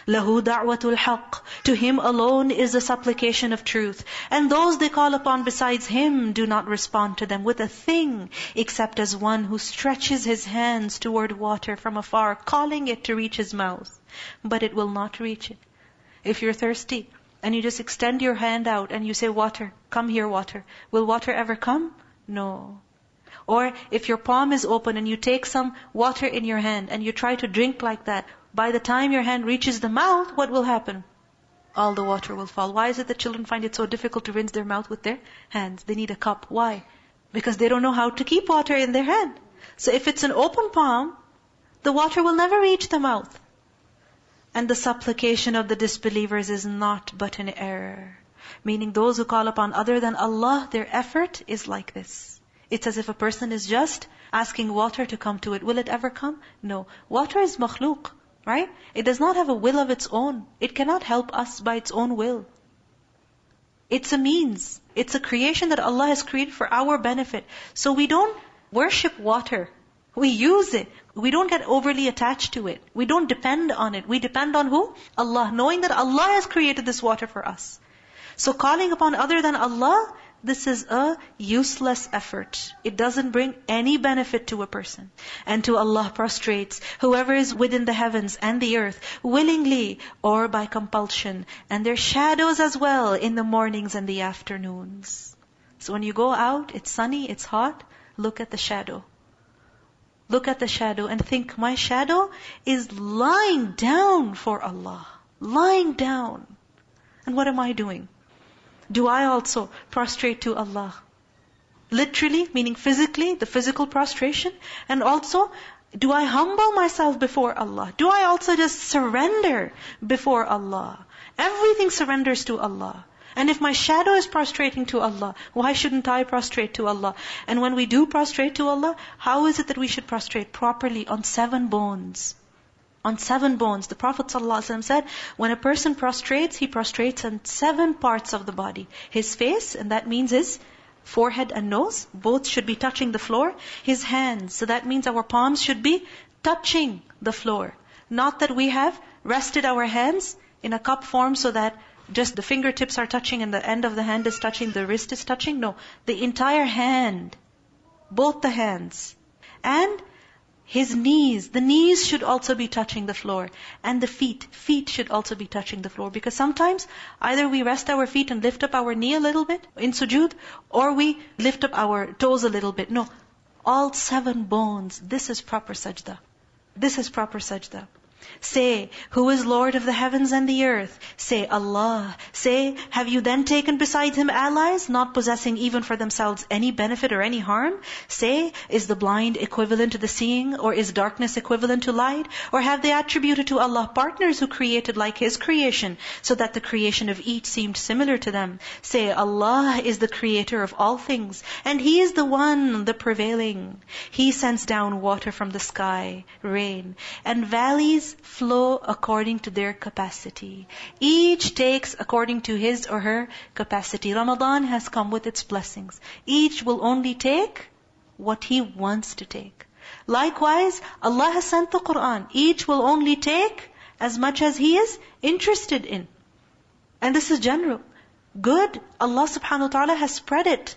لَهُ دَعْوَةُ الْحَقِّ. To Him alone is the supplication of truth. And those they call upon besides Him do not respond to them with a thing, except as one who stretches his hands toward water from afar, calling it to reach his mouth. But it will not reach it. If you're thirsty, and you just extend your hand out and you say, water, come here water. Will water ever come? No. Or if your palm is open and you take some water in your hand and you try to drink like that, by the time your hand reaches the mouth, what will happen? All the water will fall. Why is it that children find it so difficult to rinse their mouth with their hands? They need a cup. Why? Because they don't know how to keep water in their hand. So if it's an open palm, the water will never reach the mouth. And the supplication of the disbelievers is not but an error. Meaning those who call upon other than Allah, their effort is like this. It's as if a person is just asking water to come to it. Will it ever come? No. Water is makhluk, right? It does not have a will of its own. It cannot help us by its own will. It's a means. It's a creation that Allah has created for our benefit. So we don't worship water. We use it. We don't get overly attached to it. We don't depend on it. We depend on who? Allah, knowing that Allah has created this water for us. So calling upon other than Allah, this is a useless effort. It doesn't bring any benefit to a person. And to Allah prostrates whoever is within the heavens and the earth, willingly or by compulsion, and their shadows as well in the mornings and the afternoons. So when you go out, it's sunny, it's hot, look at the shadow. Look at the shadow and think, my shadow is lying down for Allah. Lying down. And what am I doing? Do I also prostrate to Allah? Literally, meaning physically, the physical prostration. And also, do I humble myself before Allah? Do I also just surrender before Allah? Everything surrenders to Allah. And if my shadow is prostrating to Allah, why shouldn't I prostrate to Allah? And when we do prostrate to Allah, how is it that we should prostrate properly? On 7 bones. On 7 bones. The Prophet ﷺ said, when a person prostrates, he prostrates on 7 parts of the body. His face, and that means his forehead and nose, both should be touching the floor. His hands, so that means our palms should be touching the floor. Not that we have rested our hands in a cup form so that just the fingertips are touching and the end of the hand is touching, the wrist is touching. No, the entire hand, both the hands. And his knees, the knees should also be touching the floor. And the feet should also be touching the floor. Because sometimes, either we rest our feet and lift up our knee a little bit in sujood, or we lift up our toes a little bit. No, all 7 bones, this is proper sajda. This is proper sajda. Say, who is Lord of the heavens and the earth? Say, Allah. Say, have you then taken besides Him allies, not possessing even for themselves any benefit or any harm? Say, is the blind equivalent to the seeing, or is darkness equivalent to light? Or have they attributed to Allah partners who created like His creation, so that the creation of each seemed similar to them? Say, Allah is the creator of all things, and He is the one, the prevailing. He sends down water from the sky, rain, and valleys flow according to their capacity. Each takes according to his or her capacity. Ramadan has come with its blessings. Each will only take what he wants to take. Likewise, Allah has sent the Quran. Each will only take as much as he is interested in. And this is general. Good, Allah subhanahu wa ta'ala has spread it.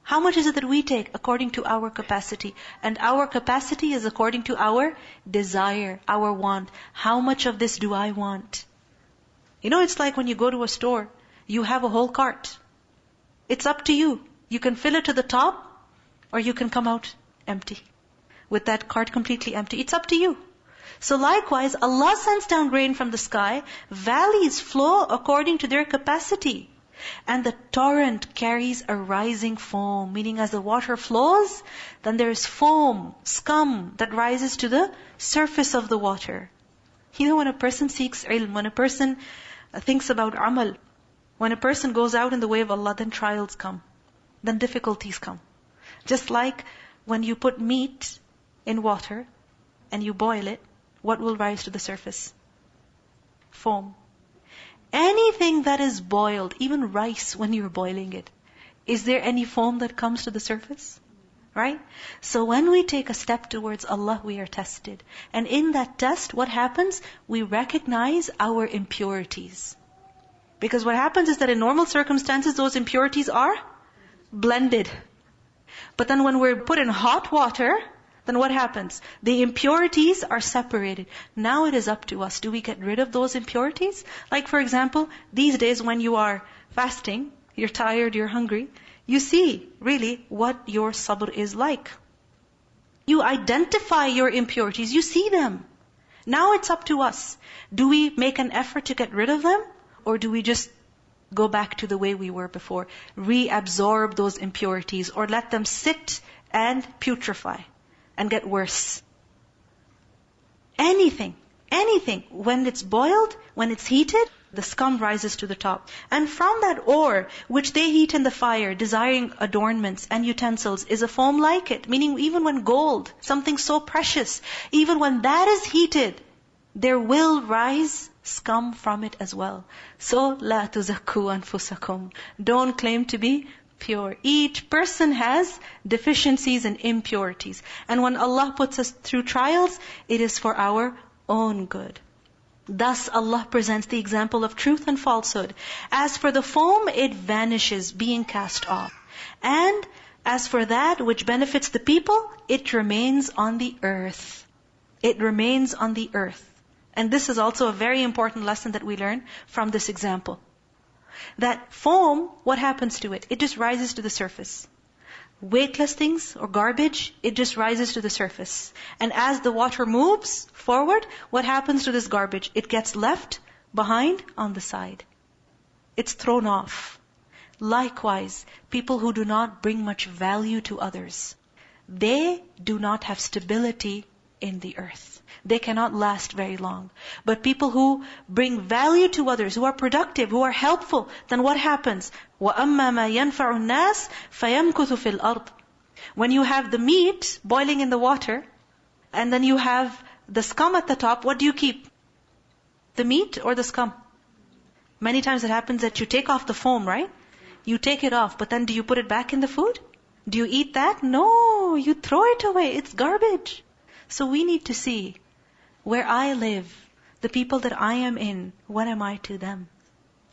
How much is it that we take? According to our capacity. And our capacity is according to our desire, our want. How much of this do I want? You know, it's like when you go to a store, you have a whole cart. It's up to you. You can fill it to the top, or you can come out empty. With that cart completely empty. It's up to you. So likewise, Allah sends down rain from the sky. Valleys flow according to their capacity. And the torrent carries a rising foam, meaning as the water flows, then there is foam, scum that rises to the surface of the water. You know, when a person seeks ilm, when a person thinks about amal, when a person goes out in the way of Allah, then trials come, then difficulties come. Just like when you put meat in water and you boil it, what will rise to the surface? Foam. Anything that is boiled, even rice when you're boiling it, is there any foam that comes to the surface? Right? So when we take a step towards Allah, we are tested. And in that test, what happens? We recognize our impurities. Because what happens is that in normal circumstances, those impurities are blended. But then when we're put in hot water, then what happens? The impurities are separated. Now it is up to us. Do we get rid of those impurities? Like for example, these days when you are fasting, you're tired, you're hungry, you see really what your sabr is like. You identify your impurities, you see them. Now it's up to us. Do we make an effort to get rid of them? Or do we just go back to the way we were before? Reabsorb those impurities or let them sit and putrefy and get worse. Anything. When it's boiled, when it's heated, the scum rises to the top. And from that ore, which they heat in the fire, desiring adornments and utensils, is a foam like it. Meaning even when gold, something so precious, even when that is heated, there will rise scum from it as well. So, لَا تُزَكُّوا أَنفُسَكُمْ. Don't claim to be pure. Each person has deficiencies and impurities. And when Allah puts us through trials, it is for our own good. Thus Allah presents the example of truth and falsehood. As for the foam, it vanishes, being cast off. And as for that which benefits the people, it remains on the earth. It remains on the earth. And this is also a very important lesson that we learn from this example. That foam, what happens to it? It just rises to the surface. Weightless things or garbage, it just rises to the surface. And as the water moves forward, what happens to this garbage? It gets left behind on the side. It's thrown off. Likewise, people who do not bring much value to others, they do not have stability in the earth. They cannot last very long. But people who bring value to others, who are productive, who are helpful, then what happens? وَأَمَّا مَا يَنْفَعُ النَّاسِ فَيَمْكُثُ فِي الْأَرْضِ. When you have the meat boiling in the water, and then you have the scum at the top, what do you keep? The meat or the scum? Many times it happens that you take off the foam, right? You take it off, but then do you put it back in the food? Do you eat that? No, you throw it away. It's garbage. So we need to see, where I live, the people that I am in, what am I to them?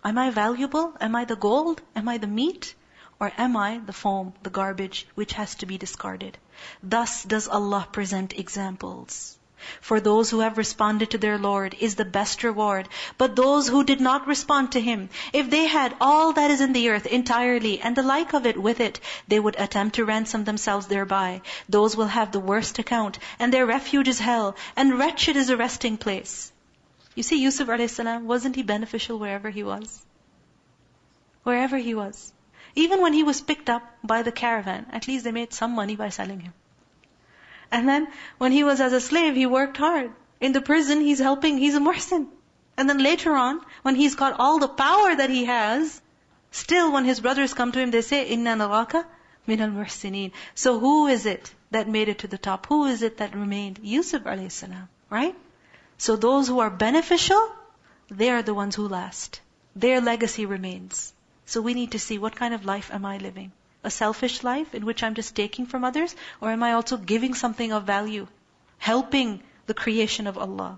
Am I valuable? Am I the gold? Am I the meat? Or am I the foam, the garbage, which has to be discarded? Thus does Allah present examples. For those who have responded to their Lord is the best reward. But those who did not respond to Him, if they had all that is in the earth entirely and the like of it with it, they would attempt to ransom themselves thereby. Those will have the worst account, and their refuge is hell, and wretched is a resting place. You see, Yusuf a.s., wasn't he beneficial wherever he was? Wherever he was. Even when he was picked up by the caravan, at least they made some money by selling him. And then when he was as a slave, he worked hard. In the prison, he's helping, he's a muhsin. And then later on, when he's got all the power that he has, still when his brothers come to him, they say, إِنَّا نَرَاكَ مِنَ الْمُحْسِنِينَ. So who is it that made it to the top? Who is it that remained? Yusuf a.s., right? So those who are beneficial, they are the ones who last. Their legacy remains. So we need to see, what kind of life am I living? A selfish life in which I'm just taking from others? Or am I also giving something of value? Helping the creation of Allah?